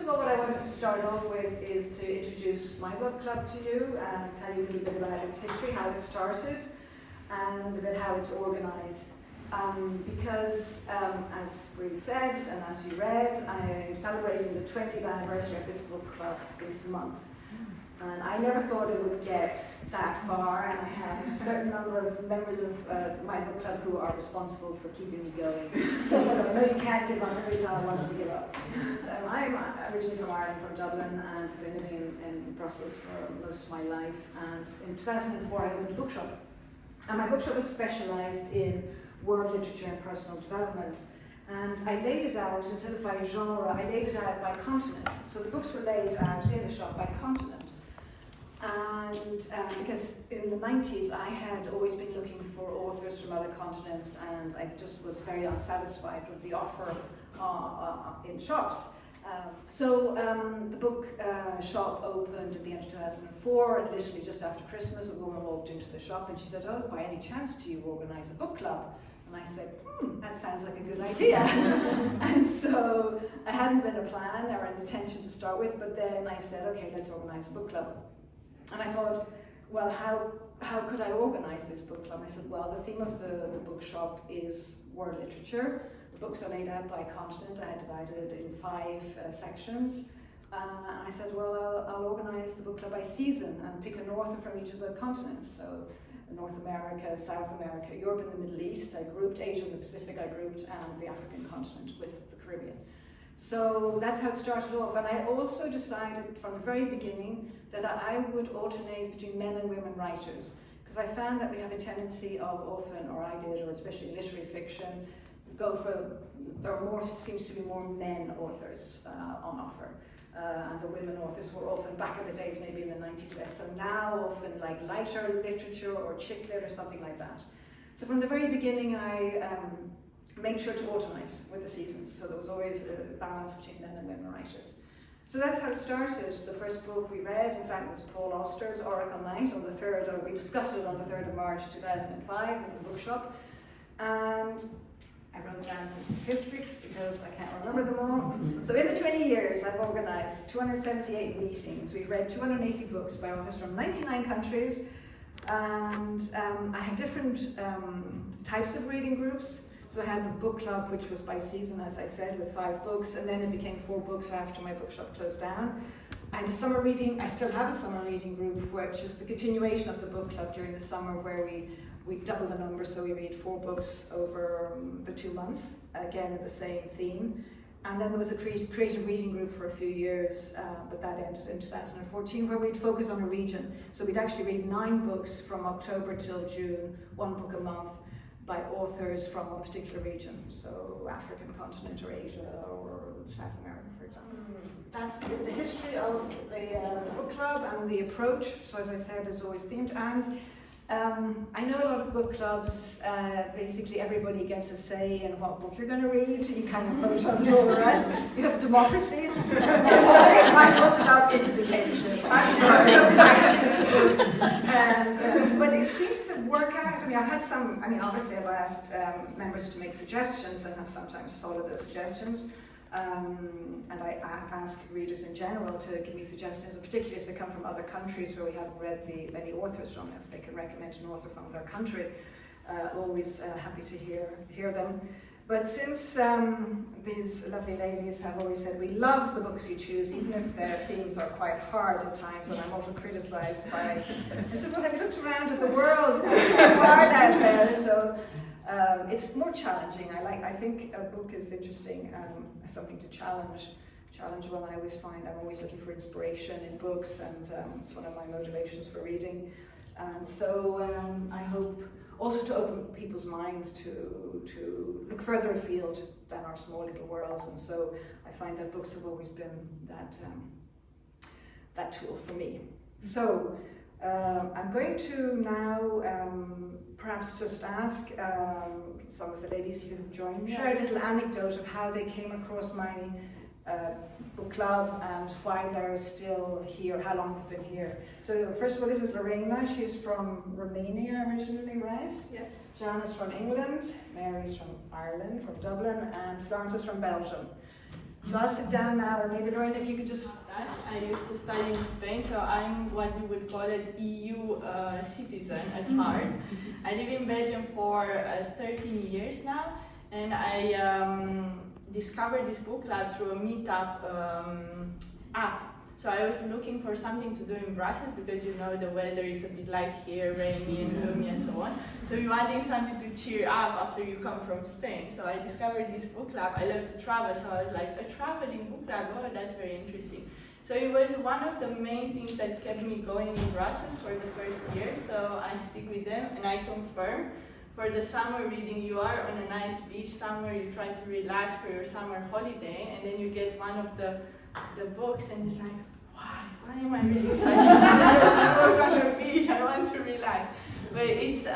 of all, what I wanted to start off with is to introduce my book club to you and tell you a little bit about its history, how it started, and a bit how it's organised. Because, as Reed said, and as you read, I'm celebrating the 20th anniversary of this book club this month. And I never thought it would get that far, and I have a certain number of members of my book club who are responsible for keeping me going. I know you can't give up every time I want to give up. So I'm originally from Ireland, from Dublin, and have been living in Brussels for most of my life. And in 2004 I opened a bookshop. And my bookshop is specialised in world literature and personal development. And I laid it out, instead of by genre, I laid it out by continent. So the books were laid out in the shop by continent. And because in the 90s I had always been looking for authors from other continents, and I just was very unsatisfied with the offer in shops. So the book shop opened at the end of 2004, and literally just after Christmas a woman walked into the shop and she said, "Oh, by any chance do you organise a book club?" And I said, that sounds like a good idea. And so I hadn't been a plan or an intention to start with, but then I said, okay, let's organise a book club. And I thought, well, how could I organise this book club? I said, well, the theme of the bookshop is world literature. The books are laid out by continent. I had divided it in 5 sections. I said, well, I'll organise the book club by season and pick an author from each of the continents. So North America, South America, Europe and the Middle East. I grouped Asia and the Pacific, I grouped, and the African continent with the Caribbean. So that's how it started off. And I also decided from the very beginning that I would alternate between men and women writers, because I found that we have a tendency of often, or I did, or especially literary fiction, seems to be more men authors on offer. And the women authors were often, back in the days, maybe in the 90s less, so now often like lighter literature or chick lit or something like that. So from the very beginning I made sure to alternate with the seasons, so there was always a balance between men and women writers. So that's how it started. The first book we read, in fact, was Paul Auster's Oracle Night on the 3rd, or we discussed it on the 3rd of March 2005 in the bookshop. And I wrote down some statistics because I can't remember them all. So in the 20 years I've organised 278 meetings. We've read 280 books by authors from 99 countries. And I had different types of reading groups. So I had the book club, which was by season, as I said, with 5 books, and then it became 4 books after my bookshop closed down. I had a summer reading, I still have a summer reading group, which is the continuation of the book club during the summer, where we double the number, so we read 4 books over the 2 months, again in the same theme. And then there was a creative reading group for a few years, but that ended in 2014, where we'd focus on a region. So we'd actually read 9 books from October till June, 1 book a month, by authors from a particular region, so African continent or Asia or South America, for example. That's the history of the book club and the approach. So as I said, it's always themed. And I know a lot of book clubs, basically everybody gets a say in what book you're going to read. You kind of vote on it all the rest. You have democracies. My book club is a dictatorship. I'm sorry, I choose the books. But it seems to work out. I mean, I've had some, obviously I've asked members to make suggestions and have sometimes followed those suggestions. And I ask readers in general to give me suggestions, particularly if they come from other countries where we haven't read many authors from, if they can recommend an author from their country. Always happy to hear them. But since these lovely ladies have always said, we love the books you choose, even if their themes are quite hard at times, and I'm often criticised by, I said, well, have you looked around at the world? It's so hard out there. So it's more challenging. I think a book is interesting as something to challenge when I always find I'm always looking for inspiration in books, and it's one of my motivations for reading. And so I hope also to open people's minds to look further afield than our small little worlds. And so I find that books have always been that tool for me. So I'm going to now perhaps just ask some of the ladies who have joined, share a little anecdote of how they came across my book club and why they're still here, how long they've been here. So first of all, this is Lorena. She's from Romania originally, right? Yes. Jan is from England, Mary's from Ireland, from Dublin, and Florence is from Belgium. So I'll sit down now, or maybe Lorraine, if you could just... I used to study in Spain, so I'm what you would call an EU citizen at heart. I live in Belgium for 13 years now, and I discovered this book club through a meetup app. So I was looking for something to do in Brussels because you know the weather is a bit like here, rainy and gloomy and so on. So you're wanting something to cheer up after you come from Spain. So I discovered this book club. I love to travel, so I was like, a traveling book club, oh, that's very interesting. So it was one of the main things that kept me going in Brussels for the first year. So I stick with them, and I confirm. For the summer reading, you are on a nice beach somewhere, you try to relax for your summer holiday, and then you get one of the books, and it's like, why am I reading such a serious book on the beach? I want to relax. But it's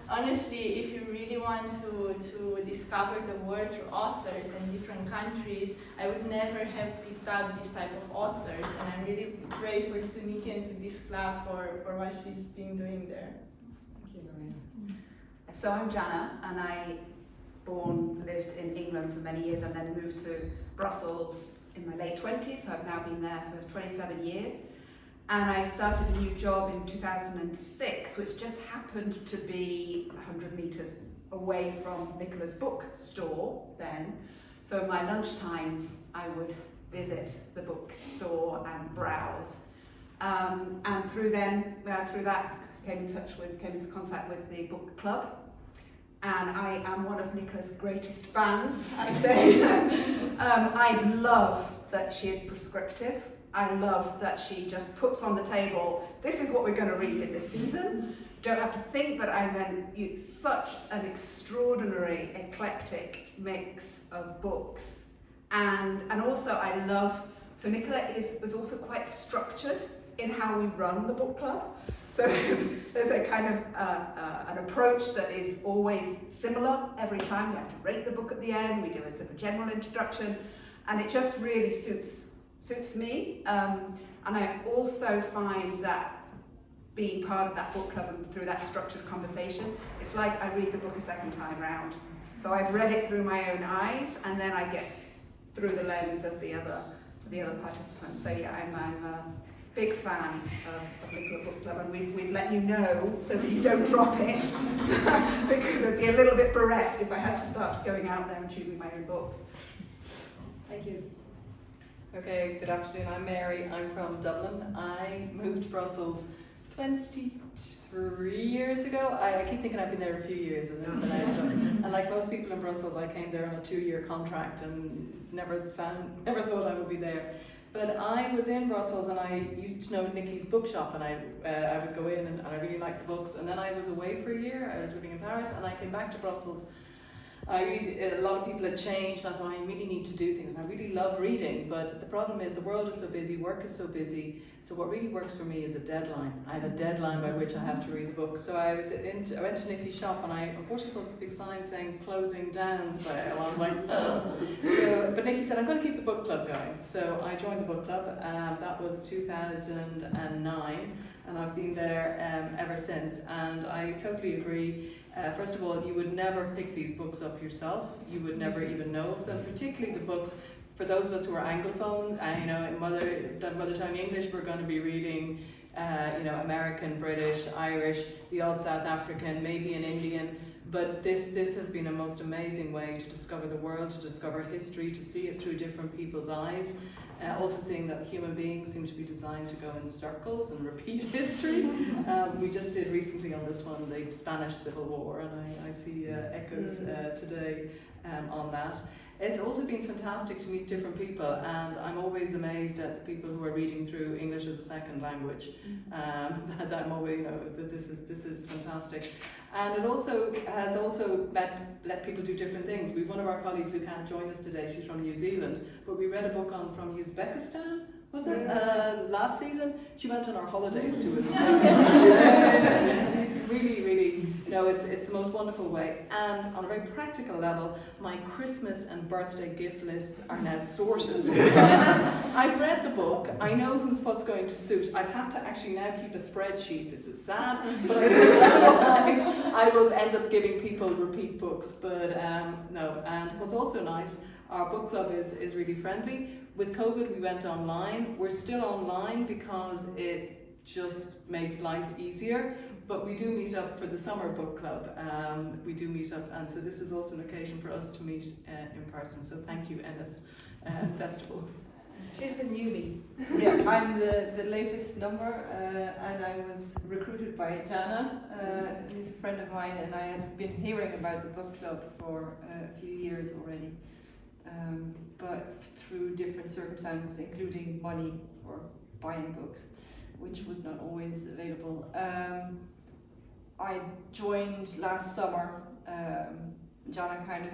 honestly, if you really want to discover the world through authors and different countries, I would never have picked up this type of authors, and I'm really grateful to Nikki and to this club for what she's been doing there. Thank you, Lorraine. So I'm Jana, and I lived in England for many years and then moved to Brussels in my late 20s, so I've now been there for 27 years. And I started a new job in 2006, which just happened to be 100 metres away from Nicola's bookstore then. So in my lunch times, I would visit the bookstore and browse. And through that, came into contact with the book club. And I am one of Nicola's greatest fans, I say. I love that she is prescriptive. I love that she just puts on the table, this is what we're going to read in this season. Don't have to think, but it's such an extraordinary, eclectic mix of books. And also I love, so Nicola is also quite structured in how we run the book club. So there's a kind of an approach that is always similar every time. We have to rate the book at the end, we do a sort of general introduction, and it just really suits me. And I also find that being part of that book club and through that structured conversation, it's like I read the book a second time round. So I've read it through my own eyes, and then I get through the lens of the other participants. So yeah, I'm a big fan of Nicola Book Club, and we've let you know so that you don't drop it, because I'd be a little bit bereft if I had to start going out there and choosing my own books. Thank you. Okay, good afternoon, I'm Mary, I'm from Dublin. I moved to Brussels 23 years ago. I keep thinking I've been there a few years, and like most people in Brussels, I came there on a 2-year contract and never thought I would be there. But I was in Brussels, and I used to know Nikki's bookshop, and I would go in, and I really liked the books. And then I was away for a year. I was living in Paris, and I came back to Brussels. A lot of people had changed. I thought I really need to do things, and I really love reading. But the problem is the world is so busy, work is so busy. So what really works for me is a deadline. I have a deadline by which I have to read the book. So I went to Nikki's shop, and I unfortunately saw this big sign saying closing down sale. I was like, oh. But Nikki said, I'm going to keep the book club going. So I joined the book club. That was 2009, and I've been there ever since. And I totally agree. First of all, you would never pick these books up yourself. You would never even know of them, particularly the books. For those of us who are Anglophone, in mother tongue English, we're going to be reading, American, British, Irish, the odd South African, maybe an Indian. But this has been a most amazing way to discover the world, to discover history, to see it through different people's eyes. Also seeing that human beings seem to be designed to go in circles and repeat history. We just did recently on this one the Spanish Civil War, and I see echoes today on that. It's also been fantastic to meet different people, and I'm always amazed at the people who are reading through English as a second language. That I'm always, that this is fantastic. And it also has let people do different things. We've one of our colleagues who can't join us today. She's from New Zealand, but we read a book from Uzbekistan. Was it last season? She went on our holidays to Uzbekistan. Really, really No, it's the most wonderful way. And on a very practical level, my Christmas and birthday gift lists are now sorted. I've read the book. I know what's going to suit. I've had to actually now keep a spreadsheet. This is sad, but I will end up giving people repeat books. But no. And what's also nice, our book club is really friendly. With COVID, we went online. We're still online because it just makes life easier. But we do meet up for the summer book club. We do meet up, and so this is also an occasion for us to meet in person. So thank you, Ennis Festival. She's the newbie. Yeah, I'm the latest number, and I was recruited by Jana, who's a friend of mine, and I had been hearing about the book club for a few years already, but through different circumstances, including money for buying books, which was not always available. I joined last summer. Jana kind of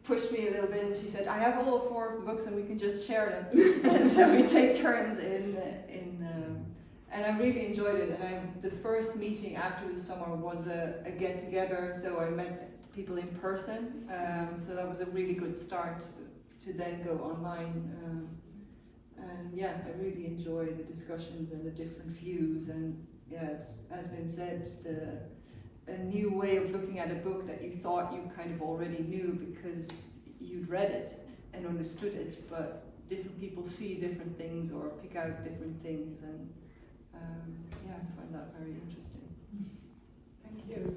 pushed me a little bit, and she said, "I have all 4 of the books, and we can just share them." And so we take turns and I really enjoyed it. And the first meeting after the summer was a get together, so I met people in person. So that was a really good start to then go online. And yeah, I really enjoy the discussions and the different views. And yes, as been said, a new way of looking at a book that you thought you kind of already knew because you'd read it and understood it, but different people see different things or pick out different things, and yeah, I find that very interesting. Thank you.